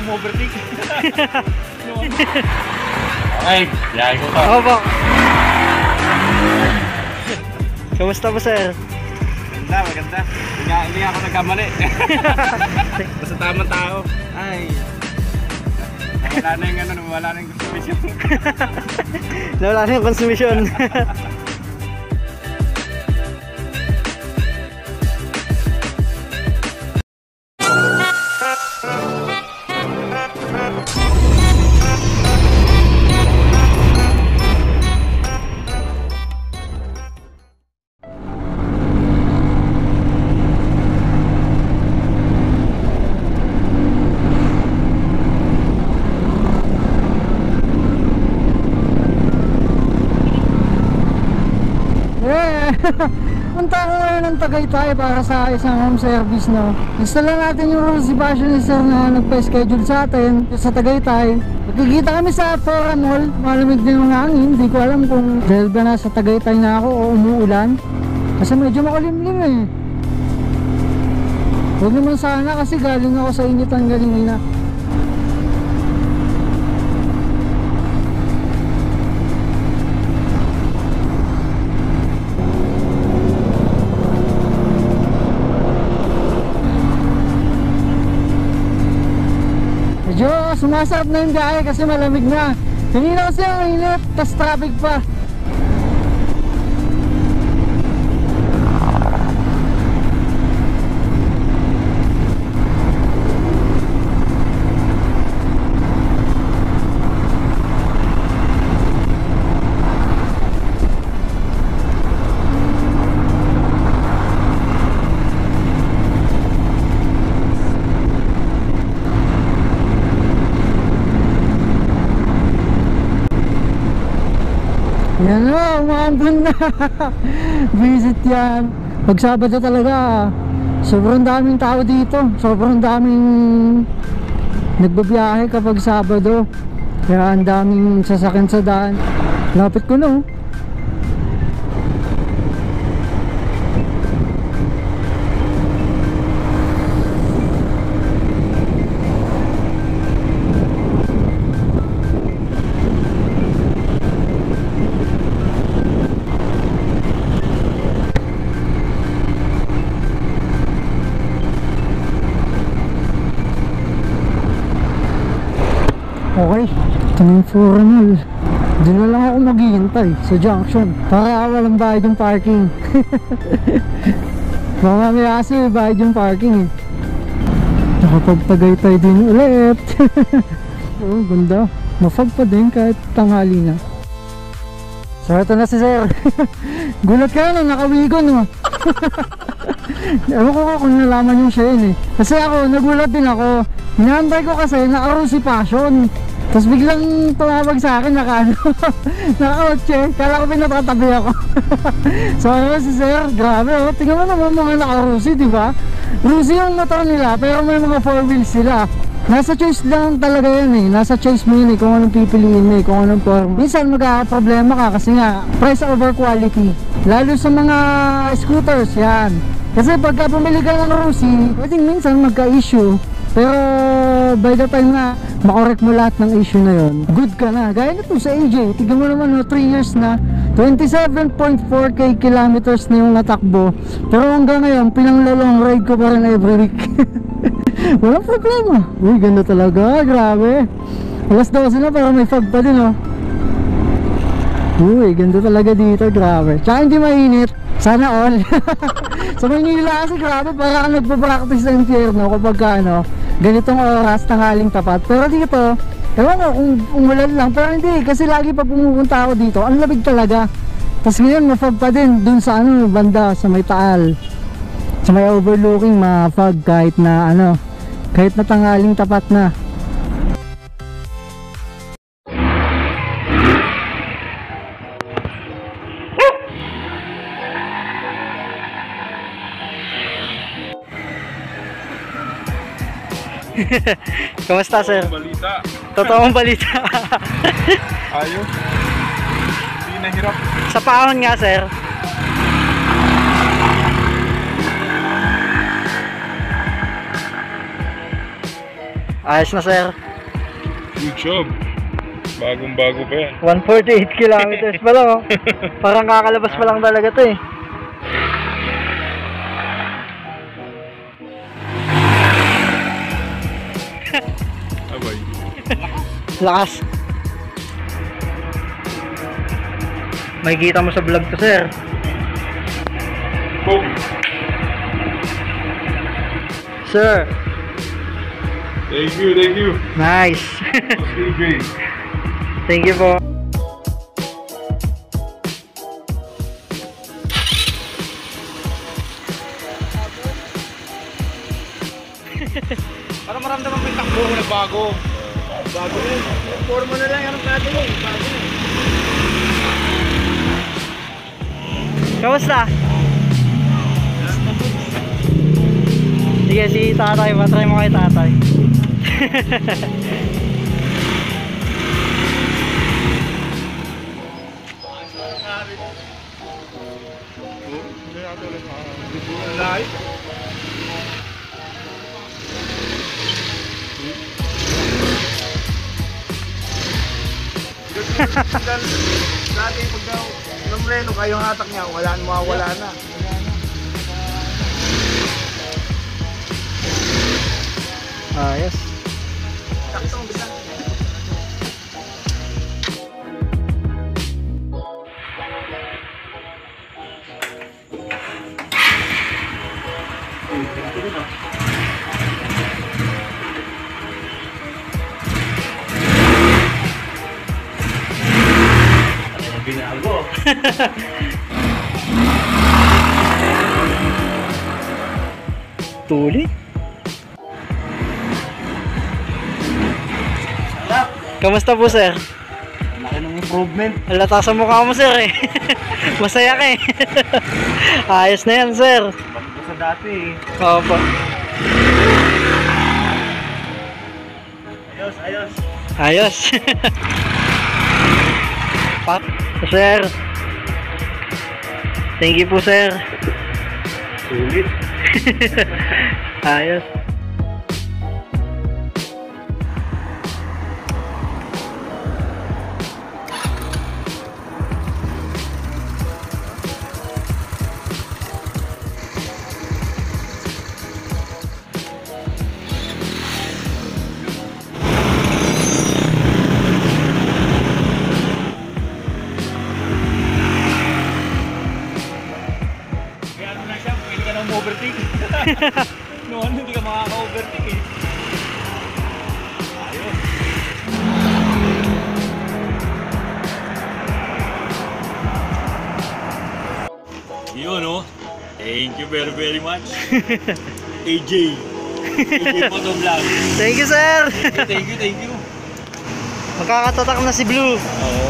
overtake. Okay, yahay ko pa. Opo. Kamusta po, sir? Maganda. Hindi ako nagkamali. Basta tamang tao. Ay. Wala na yung ano, wala na yung konsumisyon. Wala na yung konsumisyon. Punta ako ngayon ng Tagaytay para sa isang home service, no. Install natin yung rules fashionista na nagpa-schedule sa atin sa Tagaytay. Magkikita kami sa Fora Mall. Malamig din yung hangin. Hindi ko alam kung dahil ba nasa Tagaytay na ako o umuulan. Kasi medyo makulimlim eh. Huwag naman sana kasi galing ako sa initan kanina. Medyo sumasarap na yung biyahe kasi malamig na. Kanina kasi ang init, tas traffic pa. Yan o, umaambon na. Visit yan. Pag Sabado talaga, sobrang daming tao dito. Sobrang daming nagbabiyahe kapag Sabado. Kaya ang daming sasakyan sa daan. Lapit ko no. Okay, ito na yung Fora Mall. Doon na lang ako maghihintay sa junction para walang bayad yung parking. Baka mamaya kasi bayad yung parking eh. Nakapagtagaytay din ulit. Oh, ganda. Mafag pa din kahit tanghali na. So ito na si sir. Gulat ka na, nakawigo no. Ewan ko kung nalaman yung siya yun eh. Kasi ako, nagulat din ako. Hinahantay ko kasi naka-Rusi Passion. Tapos biglang tumawag sa akin naka-otche. Kala ko pinatatabi ako. So ano si sir, grabe oh. Tingnan mo naman mga naka-Rusi, diba? Rusi yung motor nila pero may mga 4 wheels sila. Nasa choice lang talaga yan eh. Nasa choice mo yun eh kung anong pipiliin mo eh, kung anong form. Minsan magkakaproblema ka kasi nga price over quality. Lalo sa mga scooters yan. Kasi pagka bumili ka ng Rusi, pwedeng minsan magka-issue. Pero by the time na makorek mo lahat ng issue na yon, good ka na. Gaya nito sa AJ, tignan mo naman no, 3 years na, 27.4k kilometers na yung natakbo. Pero hanggang ngayon, pinang-long ride ko pa rin every week. Walang problema. Uy, ganda talaga, grabe. Alas 12 na pero may fog pa din oh. Uy, ganda talaga dito, grabe. Tsaka hindi mainit. Sana all. Sa Maynila kasi grabe, parang nagpa-practice sa impyerno kapag ano, ganitong oras, tanghaling tapat. Pero dito, ewan ko kung umulan lang, pero hindi, kasi lagi pag pumupunta ako dito, ang labig talaga. Tapos ngayon, mafog pa din dun sa ano, banda, sa may Taal. Sa may overlooking, mafog kahit na ano, kahit na tanghaling tapat na. Kamusta sir? Balita. Totoong balita. Ayos. Hindi nahirap. Sa paon nga sir. Ayos na sir. Good job. Bagong-bago pa yan. 148 kilometers pa lang oh. Parang kakalabas pa lang talaga to eh. Abay. Lakas. May kita mo sa vlog to sir. Boom. Sir. Thank you, thank you. Nice. Still great. Thank you po. Para maramdaman mo yung takbo mo na bago. Bago yun. Forma na lang yung natin eh. Bago na. Kamusta? Sige, si tatay. Matry mo kay tatay. Dati pag daw namreno kayo hatak niya, mawawala na. Ayos. Taktong bisa. Binago. Tuli. Kamusta po sir? Laki ng improvement. Halata sa mukha mo sir eh. Masaya ka eh. Ayos na yan sir. Bago sa dati eh. Opo. Ayos, ayos. Ayos. Pak, sir. Thank you po sir. Sulit. Ayos. Overtake. Noon hindi ka makaka-overtake eh. Ayos. Yun oh. Thank you very very much. AJ. AJ Photo Vlog. Thank you sir. Thank you, thank you. Magkakatatak na si Blue. Oo.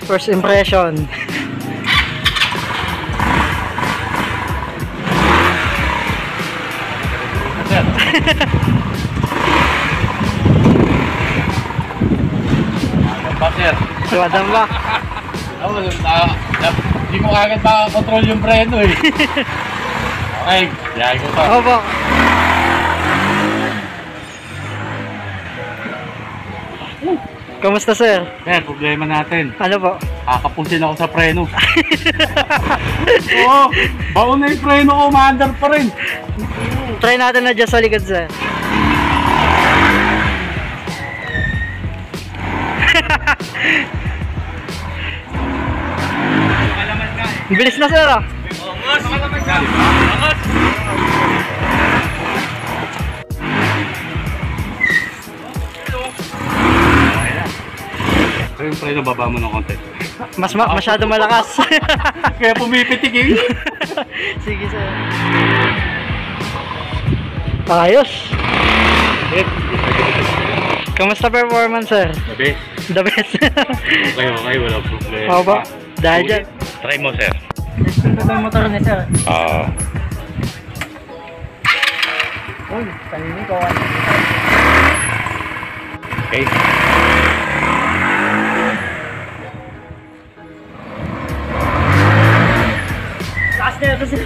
First impression. Pa sir. Suwadan ba? Hindi mo agad makakontrol yung preno eh. Okay, yahay ko pa. Opo. Kamusta sir? Sir, problema natin. Ano po? Kakapusin ako sa preno. Oo, baon na yung preno ko, maandar pa rin. Try natin na dyan sa likod sir. Bilis na sir ah. So yung preno, baba mo ng konti. Masyado malakas. Kaya pumipitik eh. Sige sir. Ayos. Kamusta performance sir? The best. The best. Okay, wala problema. Opo. Dahil dyan. Try mo, sir. Testing ko yung motor ni sir. Oo. Uy, kanini ko. Okay. Lakas na ito sir.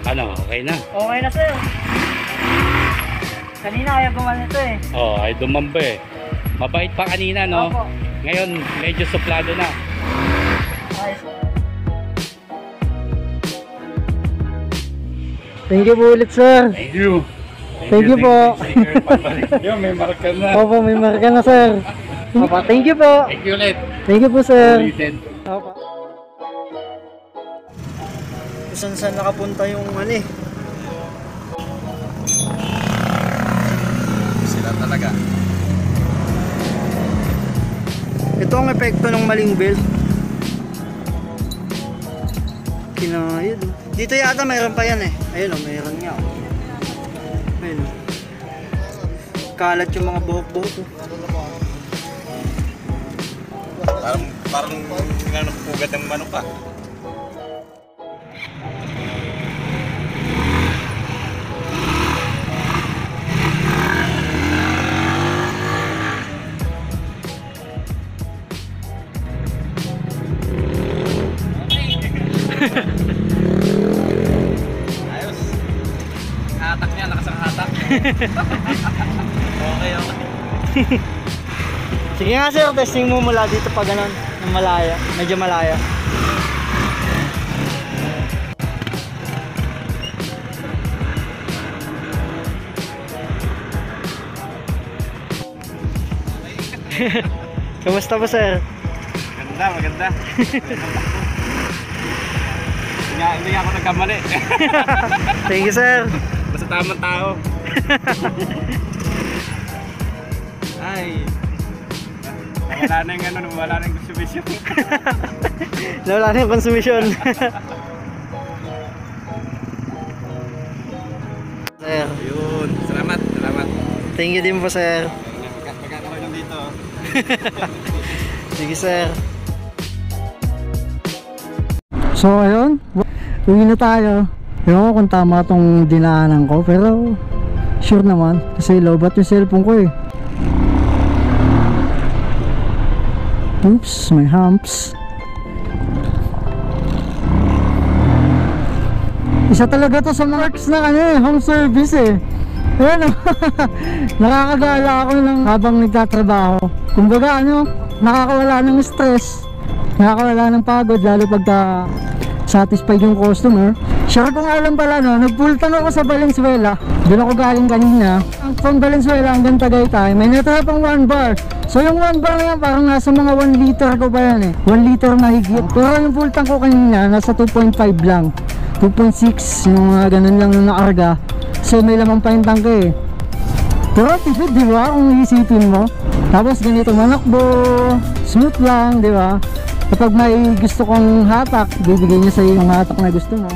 Ano, okay na? Okay na sir. Kanina kaya gumawa nito eh. Oo, ay dumamba eh. Mabait pa kanina, no? Opo. Ngayon, medyo suplado na. Ayos. Thank you po ulit sir. Thank you. Thank you po. Yung may marka na. Opo, may marka na sir. Opo, thank you po. Thank you ulit. Thank you po sir. Ulitin. Opo. Saan nakapunta yung ano eh. Sila talaga. Ito ang epekto ng maling belt. Kinayod. Dito yata mayroon pa yan eh. Ayun o, mayroon nga. Ayun o. Kalat yung mga buhok-buhok. Parang pugat ng manok pa. Ayos. Hatak niya, nakasanghatak. Okay. Sige nga sir, testing mo mula dito pa ganun. Ng malaya. Medyo malaya. Kamusta po sir? Maganda. Hindi ako nagkamali. Thank you sir. Basta tamang tao. Ay. Wala na yung ano, wala na yung consumption. Wala na yung consumption. Sir. Yun. Salamat. Thank you din po sir. Magkano ko yung dito. Sige sir. So ayun, uwi na tayo. Ewan ko kung tama tong dinaanan ko, pero sure naman kasi lobat yung cellphone ko eh. Oops, may humps. Isa talaga to sa marks na ano eh, home service eh. Ayan o. Nakakagala ako lang habang nagtatrabaho. Kumbaga ano, nakakawala ng stress, nakakawala ng pagod, lalo pagka satisfied yung customer. Share ko nga lang pala no, nag-full tank ako sa Valenzuela. Doon ako galing kanina. From Valenzuela hanggang Tagaytay, may natira pang 1 bar. So yung 1 bar na yan, parang nasa mga 1 liter ko pa yan eh. 1 liter mahigit. Pero yung full tank ko kanina, nasa 2.5 lang. 2.6, yung mga ganun lang yung nakarga. So may lamang pa yung tank eh. Pero tipid, di ba? Kung iisipin mo. Tapos ganito manakbo, smooth lang, di ba? Kapag may gusto kong hatak, bibigay niya sa iyo yung hatak na gusto mo.